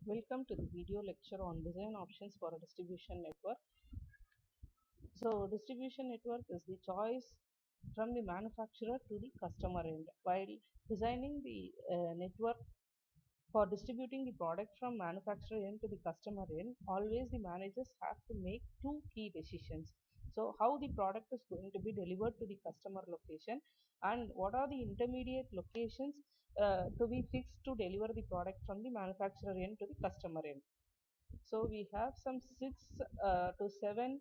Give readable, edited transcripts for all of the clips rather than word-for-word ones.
Welcome to the video lecture on design options for a distribution network. So, distribution network is the choice from the manufacturer to the customer end. While designing the network for distributing the product from manufacturer end to the customer end, always the managers have to make two key decisions. So, how the product is going to be delivered to the customer location, and what are the intermediate locations to be fixed to deliver the product from the manufacturer end to the customer end. So we have some 6 to 7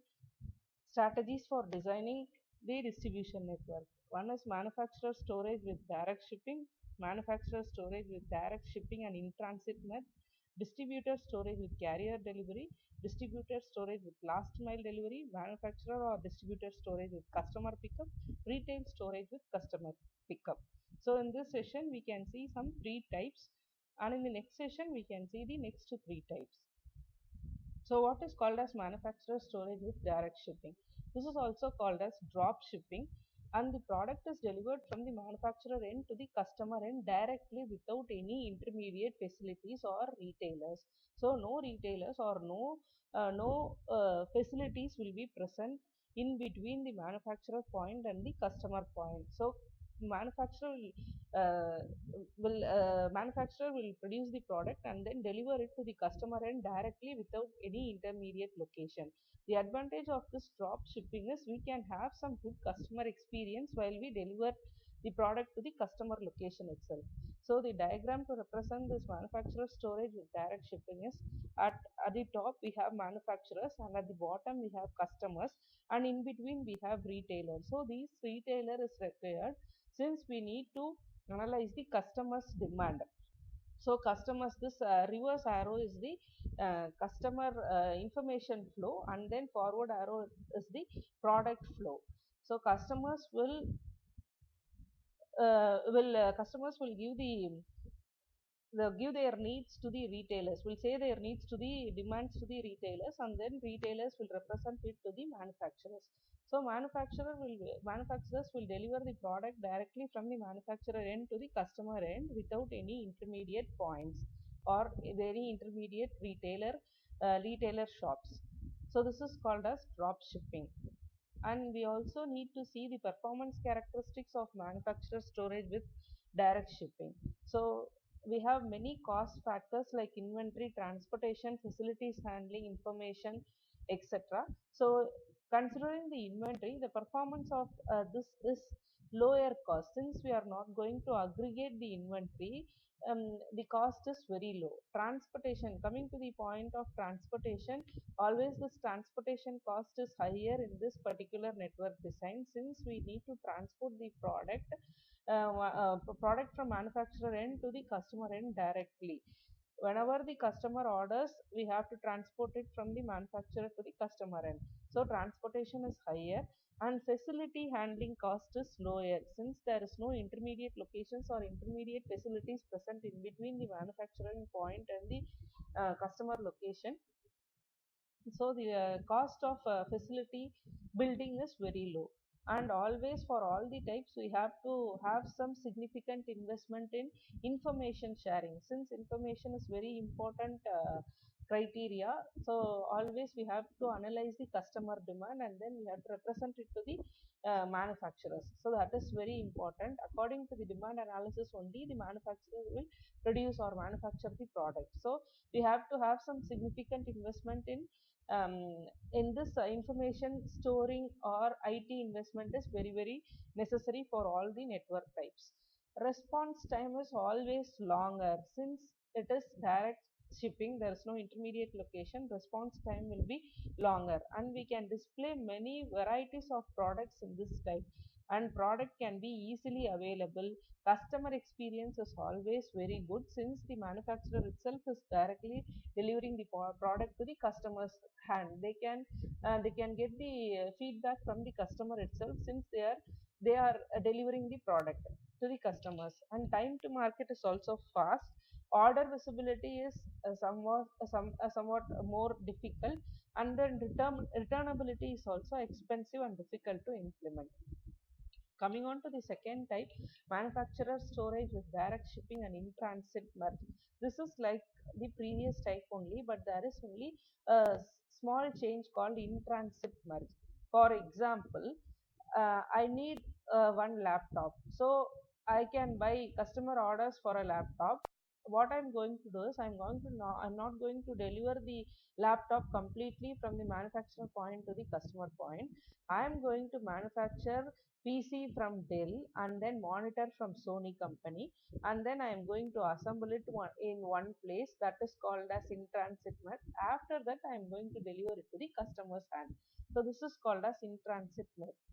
strategies for designing the distribution network. One is manufacturer storage with direct shipping, manufacturer storage with direct shipping and in-transit method, distributor storage with carrier delivery, distributor storage with last mile delivery, manufacturer or distributor storage with customer pickup, retail storage with customer pickup. So in this session we can see some 3 types, and in the next session we can see the next 3 types. So what is called as manufacturer storage with direct shipping? This is also called as drop shipping, and the product is delivered from the manufacturer end to the customer end directly without any intermediate facilities or retailers. So no retailers or no facilities will be present in between the manufacturer point and the customer point. So manufacturer uh, manufacturer will produce the product and then deliver it to the customer end directly without any intermediate location. The advantage of this drop shipping is we can have some good customer experience while we deliver the product to the customer location itself. So the diagram to represent this manufacturer storage with direct shipping is at the top we have manufacturers, and at the bottom we have customers, and in between we have retailers. So these retailer is required since we need to analyze the customer's demand. So customers, this reverse arrow is the customer information flow, and then forward arrow is the product flow. So customers will give their needs to the retailers, will say their needs to the demands to the retailers, and then retailers will represent it to the manufacturers. So manufacturers will deliver the product directly from the manufacturer end to the customer end without any intermediate points or any intermediate retailer shops. So this is called as drop shipping. And we also need to see the performance characteristics of manufacturer storage with direct shipping. So we have many cost factors like inventory, transportation, facilities handling, information, etc. So considering the inventory, the performance of this is lower cost. Since we are not going to aggregate the inventory, the cost is very low. Transportation, coming to the point of transportation, always this transportation cost is higher in this particular network design, since we need to transport the product from manufacturer end to the customer end directly. Whenever the customer orders, we have to transport it from the manufacturer to the customer end. So transportation is higher, and facility handling cost is lower, since there is no intermediate locations or intermediate facilities present in between the manufacturing point and the customer location. So the cost of facility building is very low. And always for all the types we have to have some significant investment in information sharing, since information is very important criteria. So always we have to analyze the customer demand, and then we have to represent it to the manufacturers. So that is very important. According to the demand analysis only, the manufacturer will produce or manufacture the product. So we have to have some significant investment in this information storing, or IT investment is very necessary for all the network types. Response time is always longer, since it is direct shipping, there is no intermediate location. Response time will be longer, and we can display many varieties of products in this type, and product can be easily available. Customer experience is always very good, since the manufacturer itself is directly delivering the product to the customer's hand. They can get the feedback from the customer itself, since they are delivering the product to the customers. And time to market is also fast. Order visibility is somewhat more difficult, and then returnability is also expensive and difficult to implement. Coming on to the second type, manufacturer storage with direct shipping and in-transit merge. This is like the previous type only, but there is only a small change called in-transit merge. For example, I need one laptop. So I can buy customer orders for a laptop. What I'm going to do is I'm not going to deliver the laptop completely from the manufacturer point to the customer point. I'm going to manufacture PC from Dell and then monitor from Sony company, and then I am going to assemble it in one place, that is called as in transit merge. After that I am going to deliver it to the customer's hand. So this is called as in transit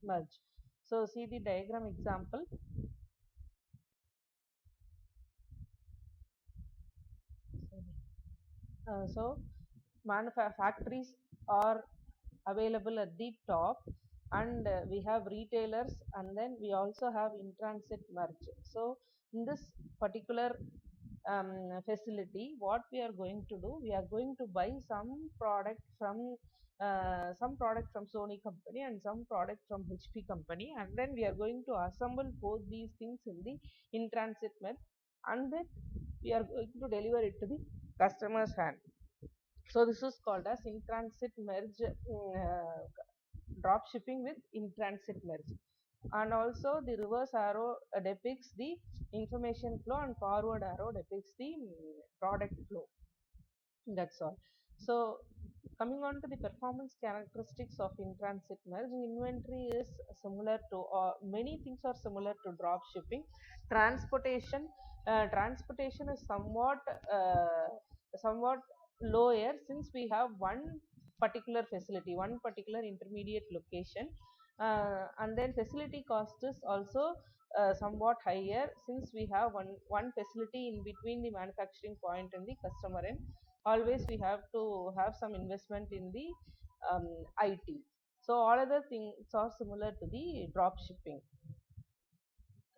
merge. So see the diagram example. So factories are available at the top, and we have retailers, and then we also have in transit merge. So in this particular facility, what we are going to do, we are going to buy some product from Sony company and some product from HP company, and then we are going to assemble both these things in the in transit merge, and then we are going to deliver it to the customer's hand. So this is called as in transit merge, drop shipping with in transit merge. And also the reverse arrow depicts the information flow, and forward arrow depicts the product flow. That's all. So coming on to the performance characteristics of in transit merge, inventory is similar to, many things are similar to drop shipping. Transportation is somewhat lower, since we have one particular facility, one particular intermediate location, and then facility cost is also somewhat higher, since we have one facility in between the manufacturing point and the customer end. Always we have to have some investment in the IT. So all other things are similar to the drop shipping.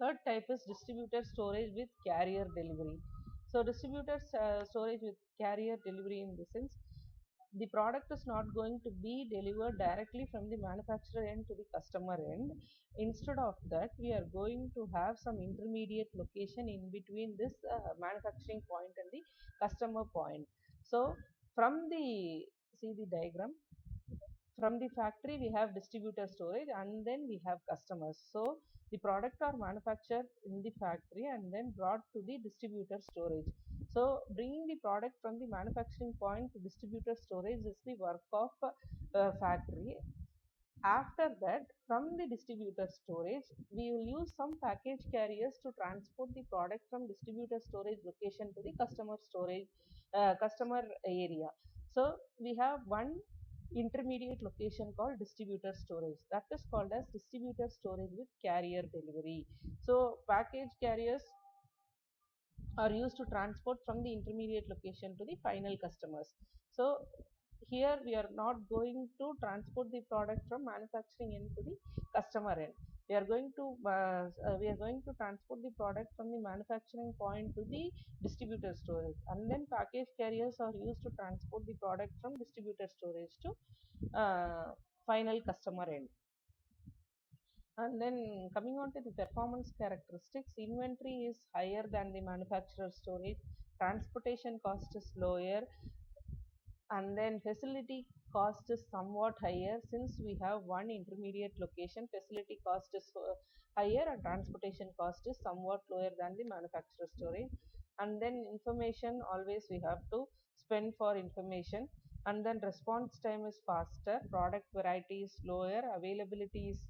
Third type is distributor storage with carrier delivery. So distributor storage with carrier delivery, in the sense the product is not going to be delivered directly from the manufacturer end to the customer end. Instead of that, we are going to have some intermediate location in between this manufacturing point and the customer point. So from the, see the diagram, from the factory we have distributor storage, and then we have customers. So the product are manufactured in the factory and then brought to the distributor storage. So bringing the product from the manufacturing point to distributor storage is the work of factory. After that, from the distributor storage, we will use some package carriers to transport the product from distributor storage location to the customer area. So we have one intermediate location called distributor storage, that is called as distributor storage with carrier delivery. So package carriers are used to transport from the intermediate location to the final customers. So here we are not going to transport the product from manufacturing end to the customer end. We are going to transport the product from the manufacturing point to the distributor storage, and then package carriers are used to transport the product from distributor storage to final customer end. And then coming on to the performance characteristics, inventory is higher than the manufacturer storage, transportation cost is lower, and then facility cost is somewhat higher, since we have one intermediate location. Facility cost is higher, and transportation cost is somewhat lower than the manufacturer storage. And then information, always we have to spend for information, and then response time is faster, product variety is lower, availability is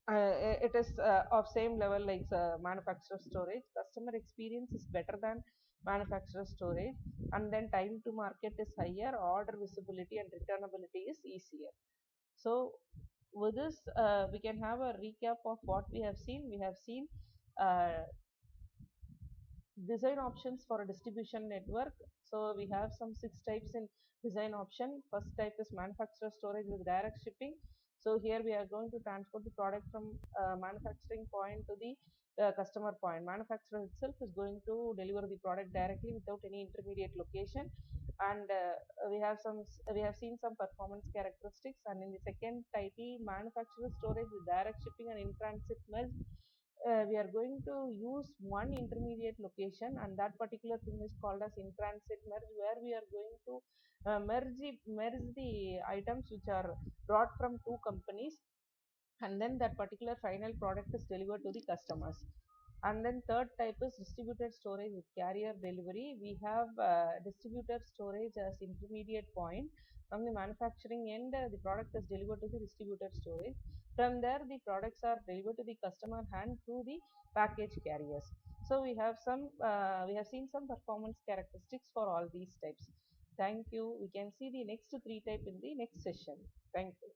it is of same level like manufacturer storage. Customer experience is better than manufacturer storage, and then time to market is higher, order visibility and returnability is easier. So with this, we can have a recap of what we have seen. We have seen design options for a distribution network. So we have some 6 types in design option. First type is manufacturer storage with direct shipping. So here we are going to transport the product from manufacturing point to the customer point. Manufacturer itself is going to deliver the product directly without any intermediate location. and we have seen some performance characteristics. And in the second title, manufacturer storage with direct shipping and in transit merge, we are going to use one intermediate location, and that particular thing is called as in transit merge, where we are going to merge the items which are brought from two companies, and then that particular final product is delivered to the customers. And then third type is distributed storage with carrier delivery. We have distributed storage as intermediate point. From the manufacturing end, the product is delivered to the distributed storage. From there, the products are delivered to the customer hand through the package carriers. So we have seen some performance characteristics for all these types. Thank you. We can see the next three type in the next session. Thank you.